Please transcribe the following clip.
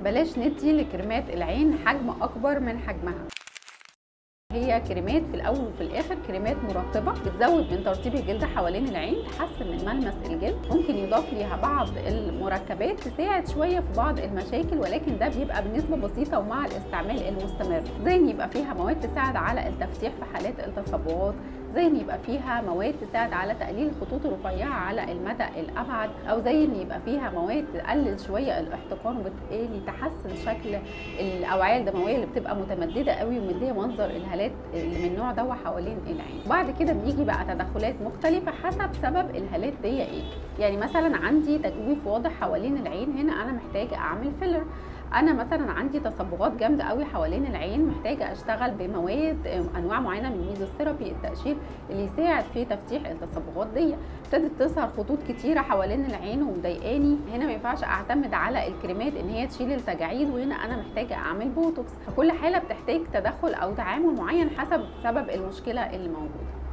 بلاش ندي لكريمات العين حجم اكبر من حجمها. هي كريمات في الاول وفي الاخر كريمات مرطبه، بتزود من ترطيب الجلد حوالين العين، تحسن من ملمس الجلد، ممكن يضاف ليها بعض المركبات تساعد شويه في بعض المشاكل، ولكن ده بيبقى بنسبه بسيطه ومع الاستعمال المستمر. زي ان يبقى فيها مواد تساعد على التفتيح في حالات التصبغات، زي ان يبقى فيها مواد تساعد على تقليل الخطوط الرفيعه على المدى الابعد، او زي ان يبقى فيها مواد تقلل شويه الاحتقان وبالتالي تحسن شكل الاوعيه الدمويه اللي بتبقى متمدده قوي ومديه منظر الهالات اللي من النوع ده حوالين العين. بعد كده بيجي بقى تدخلات مختلفه حسب سبب الهالات دي ايه. يعني مثلا عندي تجويف واضح حوالين العين، هنا انا محتاجه اعمل فيلر. انا مثلا عندي تصبغات جامده قوي حوالين العين، محتاجه اشتغل بمواد انواع معينه من الميزوثيرابي التقشير اللي يساعد في تفتيح التصبغات دي. ابتدت تظهر خطوط كتيره حوالين العين ومضايقاني، هنا ما ينفعش اعتمد على الكريمات ان هي تشيل التجاعيد، وهنا انا محتاجه اعمل بوتوكس. فكل حاله بتحتاج تدخل او تعامل معين حسب سبب المشكله اللي موجوده.